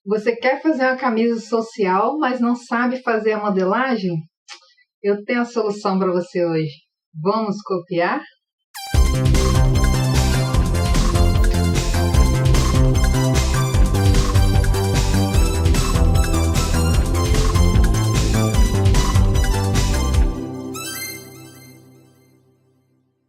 Você quer fazer uma camisa social, mas não sabe fazer a modelagem? Eu tenho a solução para você hoje. Vamos copiar?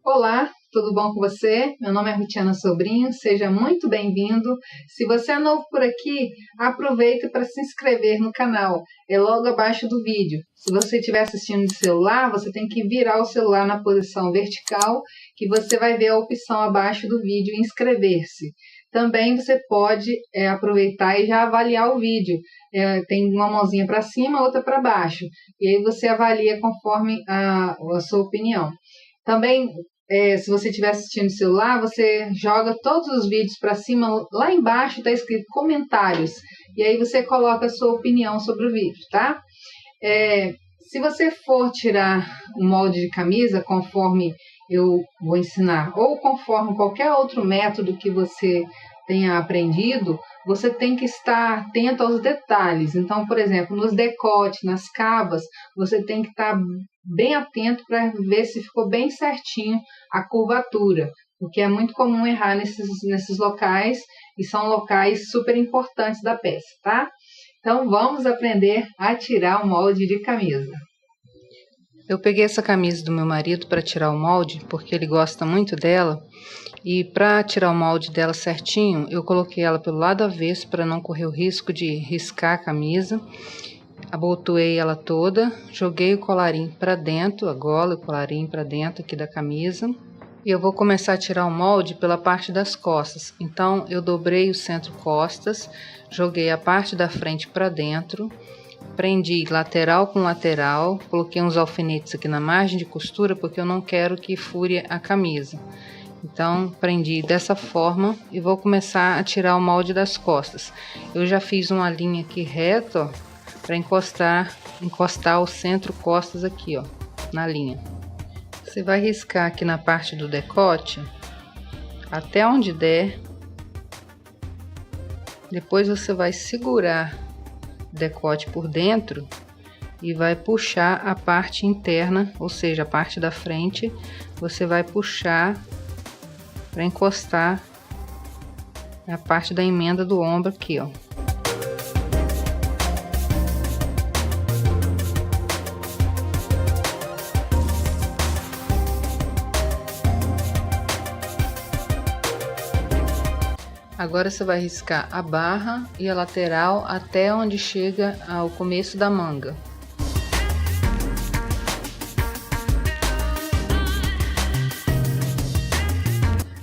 Olá, tudo bom com você? Meu nome é Rutiana Sobrinho, seja muito bem-vindo. Se você é novo por aqui, aproveita para se inscrever no canal, é logo abaixo do vídeo. Se você estiver assistindo de celular, você tem que virar o celular na posição vertical, que você vai ver a opção abaixo do vídeo inscrever-se. Também você pode aproveitar e já avaliar o vídeo. Tem uma mãozinha para cima, outra para baixo. E aí você avalia conforme a sua opinião. Também, se você estiver assistindo no celular, você joga todos os vídeos para cima. Lá embaixo está escrito comentários. E aí você coloca a sua opinião sobre o vídeo, tá? Se você for tirar um molde de camisa, conforme eu vou ensinar, ou conforme qualquer outro método que você tenha aprendido, você tem que estar atento aos detalhes. Então, por exemplo, nos decotes, nas cavas, você tem que estar bem atento para ver se ficou bem certinho a curvatura, porque é muito comum errar nesses locais, e são locais super importantes da peça, tá? Então, vamos aprender a tirar o molde de camisa. Eu peguei essa camisa do meu marido para tirar o molde, porque ele gosta muito dela. E para tirar o molde dela certinho, eu coloquei ela pelo lado avesso para não correr o risco de riscar a camisa. Abotoei ela toda, joguei o colarinho para dentro, a gola e o colarinho para dentro aqui da camisa. E eu vou começar a tirar o molde pela parte das costas. Então eu dobrei o centro-costas, joguei a parte da frente para dentro, prendi lateral com lateral, coloquei uns alfinetes aqui na margem de costura porque eu não quero que fure a camisa. Então, prendi dessa forma e vou começar a tirar o molde das costas. Eu já fiz uma linha aqui reta, ó, para encostar o centro costas aqui, ó, na linha. Você vai riscar aqui na parte do decote, até onde der. Depois você vai segurar o decote por dentro e vai puxar a parte interna, ou seja, a parte da frente, você vai puxar para encostar a parte da emenda do ombro aqui, ó. Agora você vai riscar a barra e a lateral até onde chega ao começo da manga.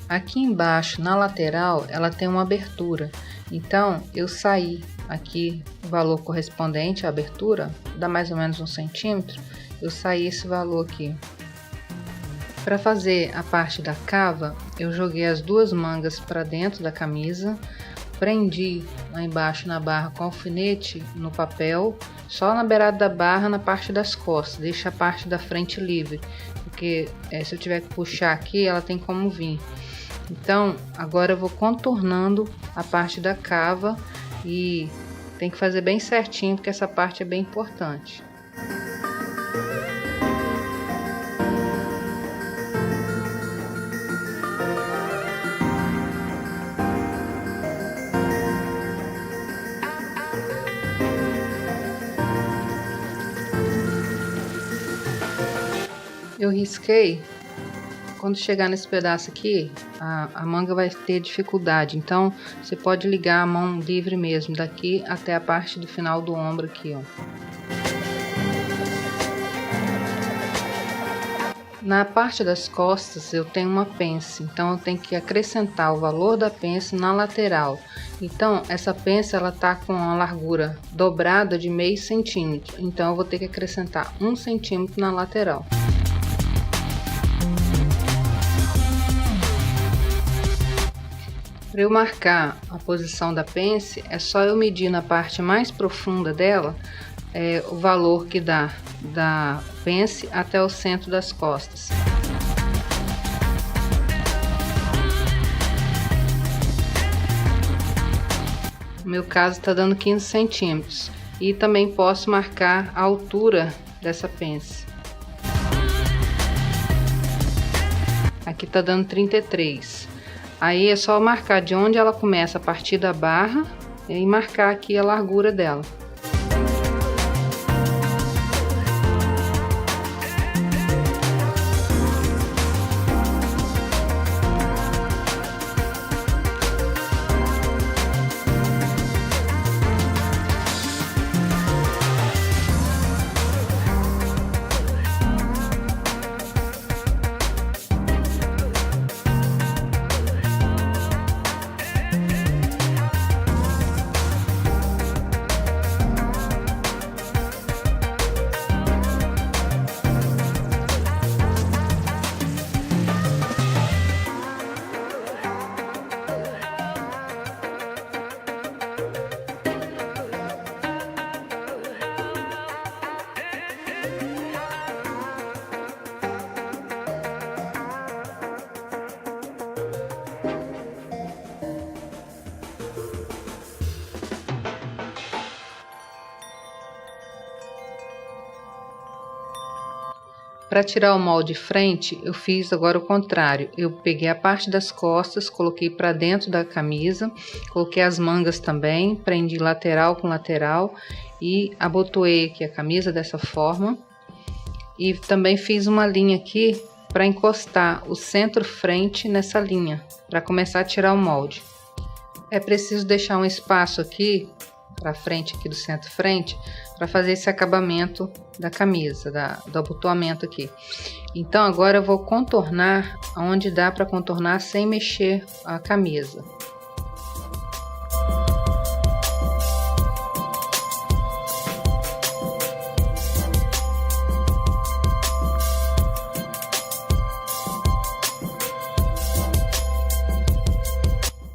Aqui embaixo, na lateral, ela tem uma abertura. Então, eu saí aqui o valor correspondente à abertura, dá mais ou menos 1 centímetro. Eu saí esse valor aqui. Para fazer a parte da cava, eu joguei as duas mangas para dentro da camisa, prendi lá embaixo na barra com alfinete no papel, só na beirada da barra, na parte das costas, deixa a parte da frente livre, porque se eu tiver que puxar aqui, ela tem como vir. Então, agora eu vou contornando a parte da cava e tem que fazer bem certinho, porque essa parte é bem importante. Eu risquei. Quando chegar nesse pedaço aqui, a manga vai ter dificuldade, então você pode ligar a mão livre mesmo, daqui até a parte do final do ombro aqui, ó. Na parte das costas eu tenho uma pence, então eu tenho que acrescentar o valor da pence na lateral. Então essa pence ela tá com uma largura dobrada de meio centímetro, então eu vou ter que acrescentar 1 centímetro na lateral. Para eu marcar a posição da pence, é só eu medir na parte mais profunda dela o valor que dá da pence até o centro das costas. no meu caso está dando 15 centímetros. E também posso marcar a altura dessa pence. Aqui está dando 33. Aí é só marcar de onde ela começa a partir da barra e marcar aqui a largura dela. Para tirar o molde de frente, eu fiz agora o contrário. Eu peguei a parte das costas, coloquei para dentro da camisa, coloquei as mangas também, prendi lateral com lateral e abotoei aqui a camisa dessa forma. E também fiz uma linha aqui para encostar o centro-frente nessa linha, para começar a tirar o molde. É preciso deixar um espaço aqui para frente, aqui do centro-frente, para fazer esse acabamento da camisa, do abotoamento aqui. Então agora eu vou contornar onde dá para contornar sem mexer a camisa.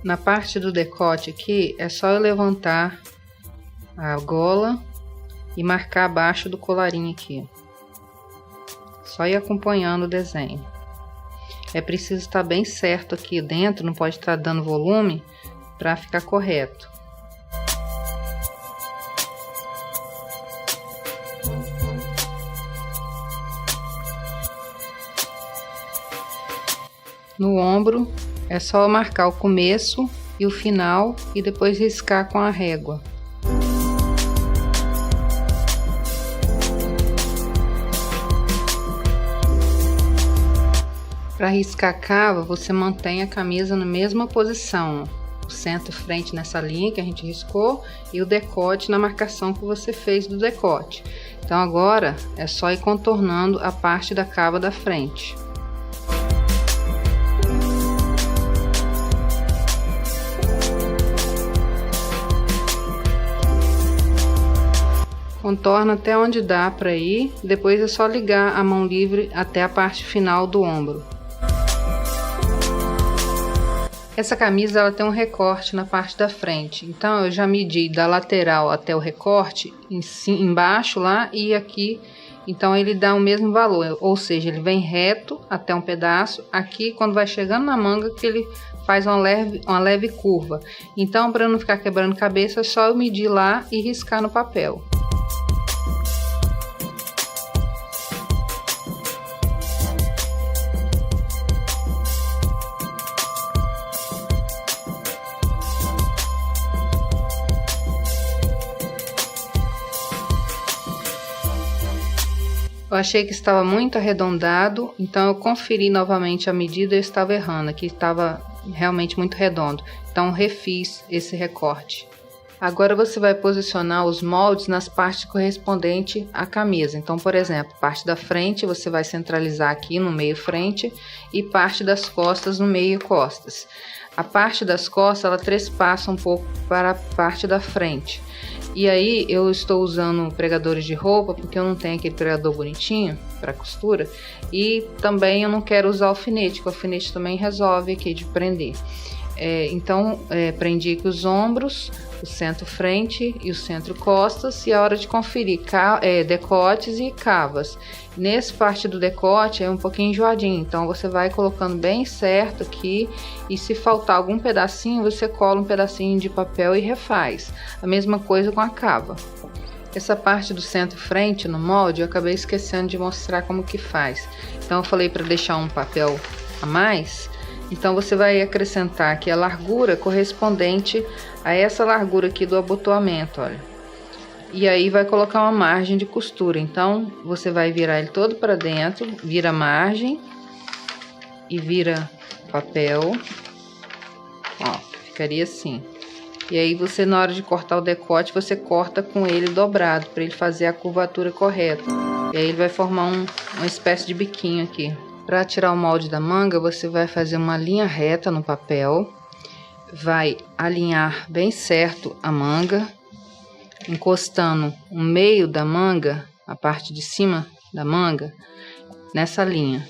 Na parte do decote aqui, é só eu levantar a gola e marcar abaixo do colarinho aqui. Só ir acompanhando o desenho. É preciso estar bem certo aqui dentro, não pode estar dando volume para ficar correto. No ombro, é só marcar o começo e o final e depois riscar com a régua. Para riscar a cava, você mantém a camisa na mesma posição, o centro-frente nessa linha que a gente riscou e o decote na marcação que você fez do decote. Então agora é só ir contornando a parte da cava da frente. Contorna até onde dá para ir, depois é só ligar a mão livre até a parte final do ombro. Essa camisa ela tem um recorte na parte da frente, então eu já medi da lateral até o recorte, embaixo lá e aqui, então ele dá o mesmo valor, ou seja, ele vem reto até um pedaço, aqui quando vai chegando na manga que ele faz uma leve curva. Então para não ficar quebrando cabeça é só eu medir lá e riscar no papel. Eu achei que estava muito arredondado, então eu conferi novamente a medida e eu estava errando, aqui estava realmente muito redondo. Então refiz esse recorte. Agora você vai posicionar os moldes nas partes correspondentes à camisa. Então, por exemplo, parte da frente você vai centralizar aqui no meio frente e parte das costas no meio costas. A parte das costas ela trespassa um pouco para a parte da frente. E aí eu estou usando pregadores de roupa porque eu não tenho aquele pregador bonitinho para costura e também eu não quero usar alfinete, que o alfinete também resolve aqui de prender. Então prendi aqui os ombros, o centro frente e o centro costas, e a hora de conferir decotes e cavas. Nessa parte do decote é um pouquinho enjoadinho, então você vai colocando bem certo aqui, e se faltar algum pedacinho, você cola um pedacinho de papel e refaz. A mesma coisa com a cava. Essa parte do centro frente no molde eu acabei esquecendo de mostrar como que faz. Então eu falei para deixar um papel a mais. Então você vai acrescentar aqui a largura correspondente a essa largura aqui do abotoamento, olha. E aí vai colocar uma margem de costura. Então você vai virar ele todo para dentro, vira a margem e vira papel. Ó, ficaria assim. E aí você, na hora de cortar o decote, você corta com ele dobrado, para ele fazer a curvatura correta. E aí ele vai formar uma espécie de biquinho aqui. Para tirar o molde da manga, você vai fazer uma linha reta no papel. Vai alinhar bem certo a manga, encostando o meio da manga, a parte de cima da manga, nessa linha.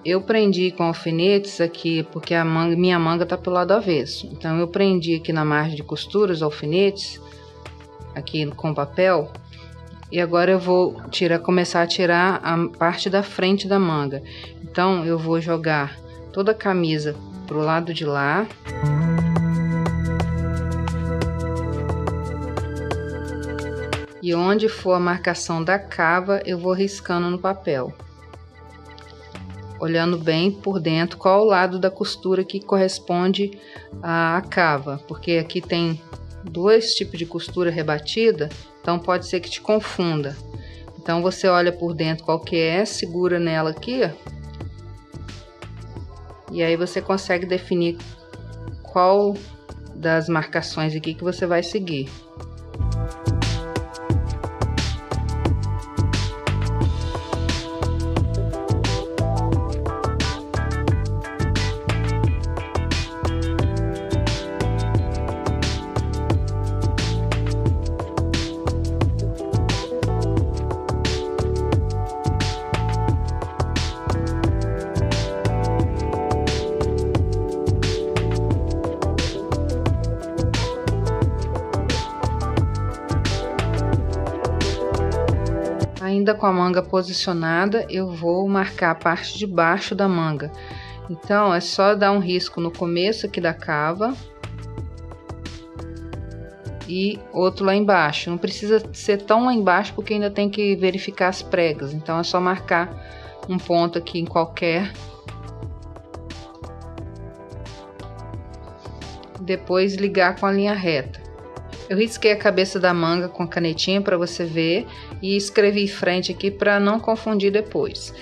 Eu prendi com alfinetes aqui, porque minha manga tá pelo lado avesso. Então eu prendi aqui na margem de costura os alfinetes, aqui com papel. E agora eu vou começar a tirar a parte da frente da manga. Então eu vou jogar toda a camisa pro lado de lá. E onde for a marcação da cava, eu vou riscando no papel, olhando bem por dentro qual o lado da costura que corresponde à cava, porque aqui tem dois tipos de costura rebatida, então pode ser que te confunda. Então você olha por dentro qual que é, segura nela aqui, ó, e aí você consegue definir qual das marcações aqui que você vai seguir. Ainda com a manga posicionada, eu vou marcar a parte de baixo da manga. Então é só dar um risco no começo aqui da cava e outro lá embaixo. Não precisa ser tão lá embaixo, porque ainda tem que verificar as pregas. Então é só marcar um ponto aqui em qualquer, depois ligar com a linha reta. Eu risquei a cabeça da manga com a canetinha para você ver e escrevi frente aqui para não confundir depois.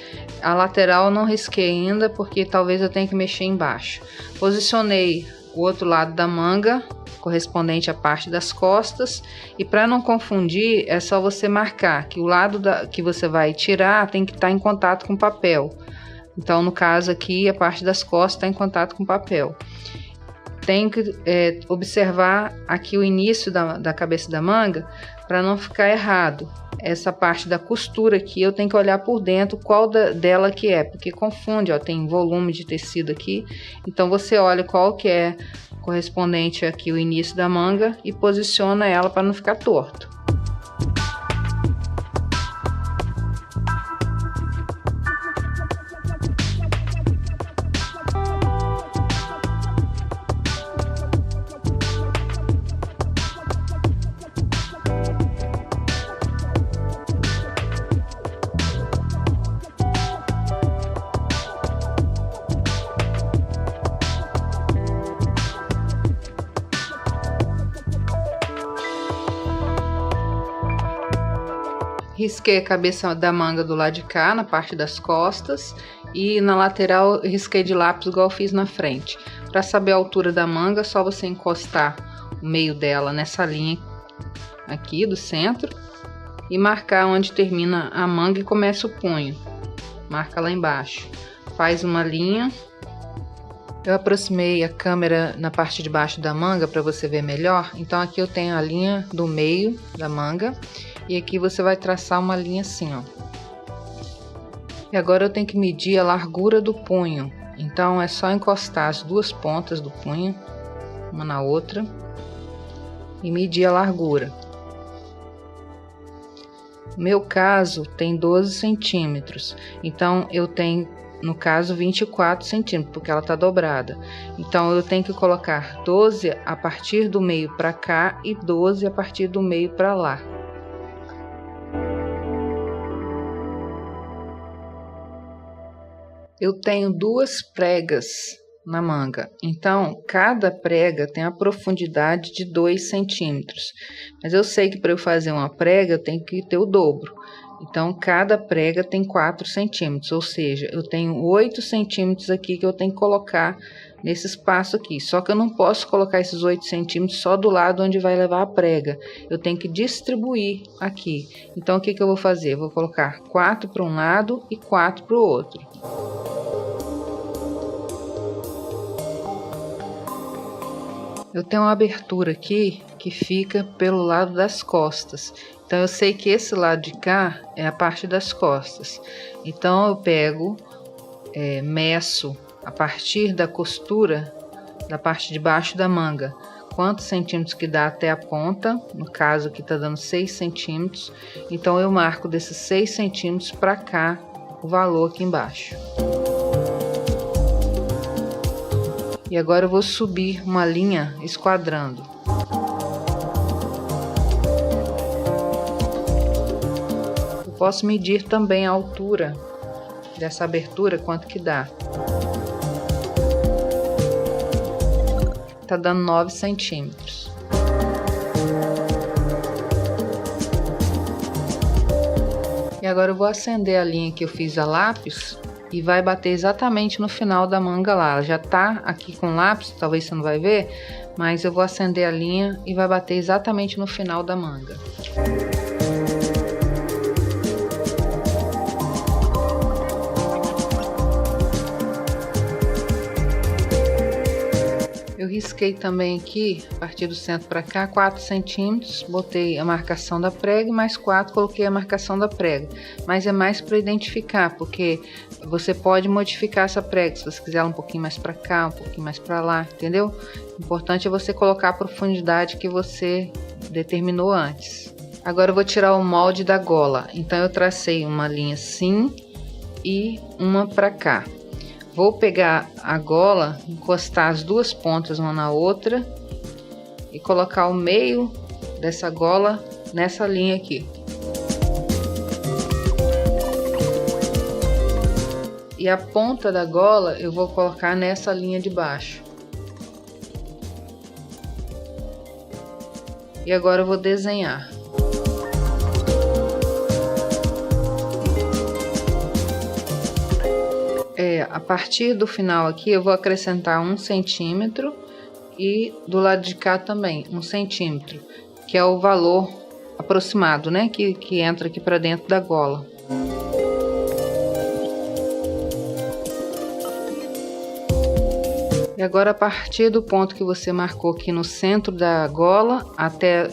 A lateral eu não risquei ainda, porque talvez eu tenha que mexer embaixo. Posicionei o outro lado da manga correspondente à parte das costas, e para não confundir é só você marcar que o lado que você vai tirar tem que estar em contato com o papel. Então no caso aqui a parte das costas está em contato com o papel. Tenho que observar aqui o início da cabeça da manga para não ficar errado. Essa parte da costura aqui eu tenho que olhar por dentro qual dela que é, porque confunde, ó, tem volume de tecido aqui. Então você olha qual que é correspondente aqui o início da manga e posiciona ela para não ficar torto. Risquei a cabeça da manga do lado de cá, na parte das costas, e na lateral risquei de lápis igual eu fiz na frente. Para saber a altura da manga, é só você encostar o meio dela nessa linha aqui do centro e marcar onde termina a manga e começa o punho. Marca lá embaixo. Faz uma linha. Eu aproximei a câmera na parte de baixo da manga para você ver melhor. Então aqui eu tenho a linha do meio da manga. E aqui você vai traçar uma linha assim, ó. E agora eu tenho que medir a largura do punho. Então é só encostar as duas pontas do punho, uma na outra, e medir a largura. No meu caso tem 12 centímetros, então eu tenho, no caso, 24 centímetros, porque ela está dobrada. Então eu tenho que colocar 12 a partir do meio para cá e 12 a partir do meio para lá. Eu tenho duas pregas na manga, então cada prega tem a profundidade de 2 centímetros. Mas eu sei que para eu fazer uma prega eu tenho que ter o dobro. Então cada prega tem 4 centímetros, ou seja, eu tenho 8 centímetros aqui que eu tenho que colocar nesse espaço aqui. Só que eu não posso colocar esses 8 centímetros só do lado onde vai levar a prega. Eu tenho que distribuir aqui. Então o que eu vou fazer? Eu vou colocar 4 para um lado e 4 para o outro. Eu tenho uma abertura aqui que fica pelo lado das costas. Então eu sei que esse lado de cá é a parte das costas. Então eu pego, meço a partir da costura da parte de baixo da manga, quantos centímetros que dá até a ponta. No caso aqui tá dando 6 centímetros. Então eu marco desses 6 centímetros para cá o valor aqui embaixo. E agora eu vou subir uma linha esquadrando. Eu posso medir também a altura dessa abertura, quanto que dá. Tá dando 9 centímetros. E agora eu vou acender a linha que eu fiz a lápis e vai bater exatamente no final da manga lá. Ela já tá aqui com lápis, talvez você não vai ver, mas eu vou acender a linha e vai bater exatamente no final da manga. Eu risquei também aqui, a partir do centro para cá, 4 centímetros, botei a marcação da prega e mais 4 coloquei a marcação da prega. Mas é mais para identificar, porque você pode modificar essa prega, se você quiser ela um pouquinho mais para cá, um pouquinho mais para lá, entendeu? O importante é você colocar a profundidade que você determinou antes. Agora eu vou tirar o molde da gola, então eu tracei uma linha assim e uma para cá. Vou pegar a gola, encostar as duas pontas uma na outra e colocar o meio dessa gola nessa linha aqui. E a ponta da gola eu vou colocar nessa linha de baixo. E agora eu vou desenhar. A partir do final aqui eu vou acrescentar 1 centímetro e do lado de cá também 1 centímetro, que é o valor aproximado, né, que entra aqui para dentro da gola. E agora a partir do ponto que você marcou aqui no centro da gola até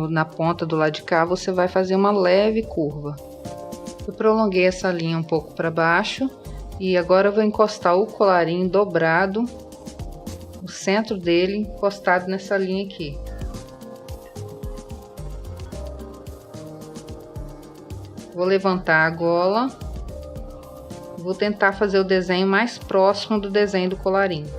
na ponta do lado de cá, você vai fazer uma leve curva. Eu prolonguei essa linha um pouco para baixo. E agora eu vou encostar o colarinho dobrado, o centro dele encostado nessa linha aqui. Vou levantar a gola, vou tentar fazer o desenho mais próximo do desenho do colarinho.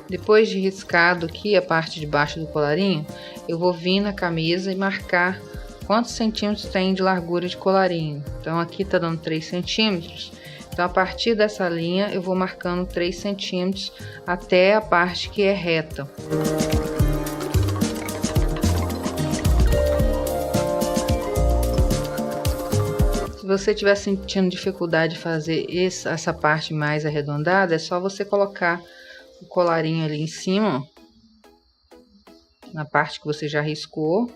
Depois de riscado aqui a parte de baixo do colarinho, eu vou vir na camisa e marcar quantos centímetros tem de largura de colarinho. Então aqui tá dando 3 centímetros. Então a partir dessa linha eu vou marcando 3 centímetros até a parte que é reta. Se você estiver sentindo dificuldade de fazer essa parte mais arredondada, é só você colocar o colarinho ali em cima, na parte que você já riscou,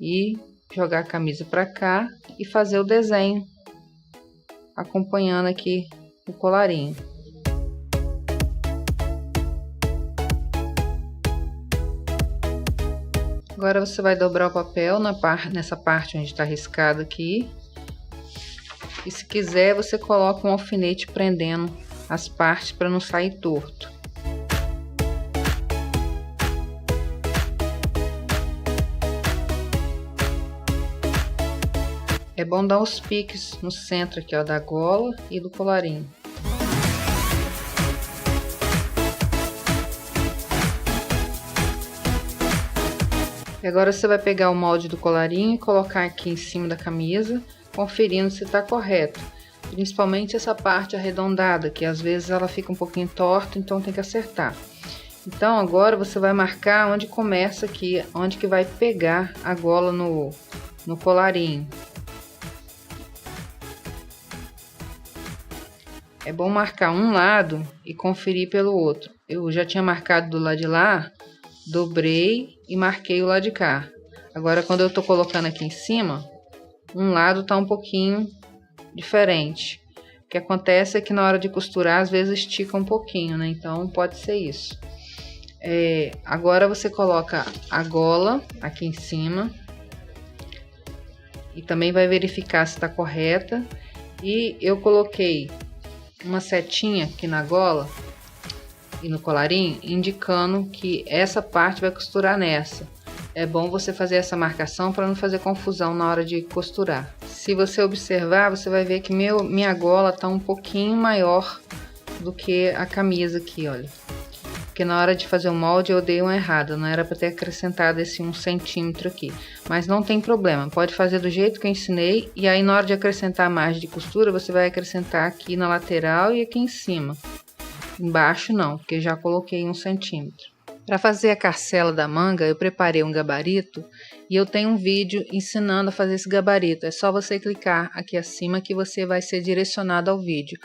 e jogar a camisa para cá e fazer o desenho acompanhando aqui o colarinho. Agora você vai dobrar o papel nessa parte onde está riscado aqui. E se quiser, você coloca um alfinete prendendo as partes para não sair torto. É bom dar os piques no centro aqui, ó, da gola e do colarinho. E agora você vai pegar o molde do colarinho e colocar aqui em cima da camisa, conferindo se está correto. Principalmente essa parte arredondada, que às vezes ela fica um pouquinho torta, então tem que acertar. Então agora você vai marcar onde começa aqui, onde que vai pegar a gola no colarinho. É bom marcar um lado e conferir pelo outro. Eu já tinha marcado do lado de lá, dobrei e marquei o lado de cá. Agora, quando eu tô colocando aqui em cima, um lado tá um pouquinho diferente. O que acontece é que na hora de costurar, às vezes estica um pouquinho, né? Então, pode ser isso. Agora, você coloca a gola aqui em cima. E também vai verificar se tá correta. E eu coloquei uma setinha aqui na gola e no colarinho, indicando que essa parte vai costurar nessa. É bom você fazer essa marcação para não fazer confusão na hora de costurar. Se você observar, você vai ver que minha gola tá um pouquinho maior do que a camisa aqui, olha. Porque na hora de fazer o molde eu dei uma errada, não era para ter acrescentado esse 1 centímetro aqui. Mas não tem problema, pode fazer do jeito que eu ensinei. E aí na hora de acrescentar a margem de costura, você vai acrescentar aqui na lateral e aqui em cima. Embaixo não, porque já coloquei 1 centímetro. Para fazer a carcela da manga, eu preparei um gabarito e eu tenho um vídeo ensinando a fazer esse gabarito. É só você clicar aqui acima que você vai ser direcionado ao vídeo.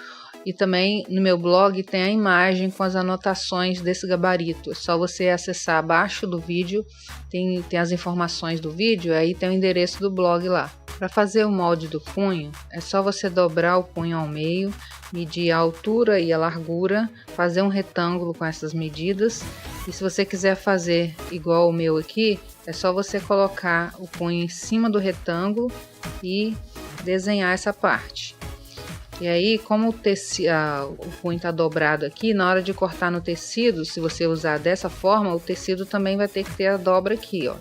E também no meu blog tem a imagem com as anotações desse gabarito. É só você acessar abaixo do vídeo, tem as informações do vídeo, aí tem o endereço do blog lá. Para fazer o molde do punho, é só você dobrar o punho ao meio, medir a altura e a largura, fazer um retângulo com essas medidas. E se você quiser fazer igual o meu aqui, é só você colocar o punho em cima do retângulo e desenhar essa parte. E aí, como o punho está dobrado aqui, na hora de cortar no tecido, se você usar dessa forma, o tecido também vai ter que ter a dobra aqui, ó.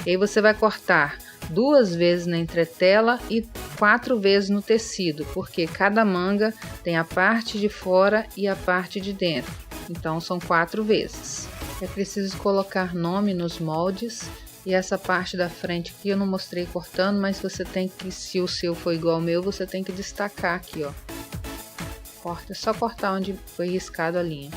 E aí você vai cortar 2 vezes na entretela e 4 vezes no tecido, porque cada manga tem a parte de fora e a parte de dentro. Então, são 4 vezes. É preciso colocar nome nos moldes. E essa parte da frente aqui eu não mostrei cortando, mas você tem que, se o seu for igual ao meu, você tem que destacar aqui, ó. É só cortar onde foi riscado a linha.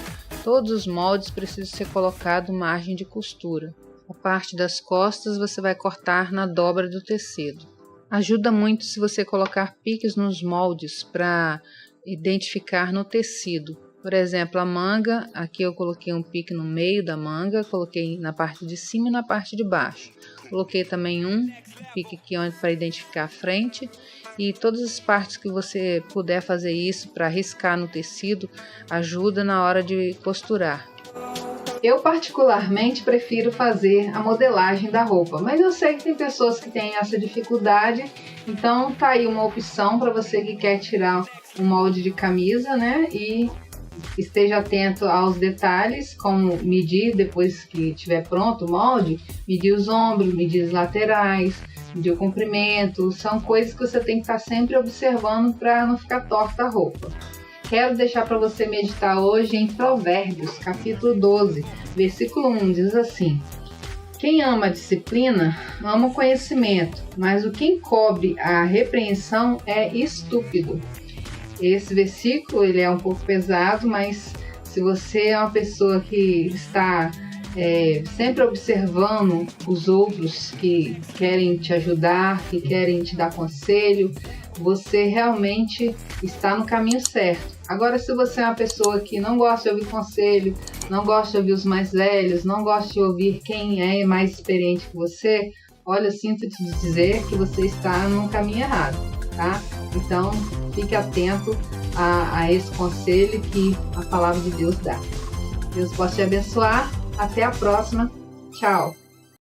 Todos os moldes precisam ser colocado margem de costura. A parte das costas você vai cortar na dobra do tecido. Ajuda muito se você colocar piques nos moldes para identificar no tecido. Por exemplo, a manga, aqui eu coloquei um pique no meio da manga, coloquei na parte de cima e na parte de baixo. Coloquei também um pique aqui para identificar a frente. E todas as partes que você puder fazer isso para riscar no tecido, ajuda na hora de costurar. Eu particularmente prefiro fazer a modelagem da roupa, mas eu sei que tem pessoas que têm essa dificuldade, então tá aí uma opção para você que quer tirar um molde de camisa, né? E esteja atento aos detalhes, como medir depois que estiver pronto o molde, medir os ombros, medir as laterais, medir o comprimento, são coisas que você tem que estar sempre observando para não ficar torta a roupa. Quero deixar para você meditar hoje em Provérbios, capítulo 12, versículo 1, diz assim: quem ama a disciplina, ama o conhecimento, mas o que encobre a repreensão é estúpido. Esse versículo ele é um pouco pesado, mas se você é uma pessoa que está sempre observando os outros que querem te ajudar, que querem te dar conselho, você realmente está no caminho certo. Agora, se você é uma pessoa que não gosta de ouvir conselho, não gosta de ouvir os mais velhos, não gosta de ouvir quem é mais experiente que você, olha, eu sinto te dizer que você está no caminho errado, tá? Então, fique atento a esse conselho que a palavra de Deus dá. Deus possa te abençoar. Até a próxima. Tchau.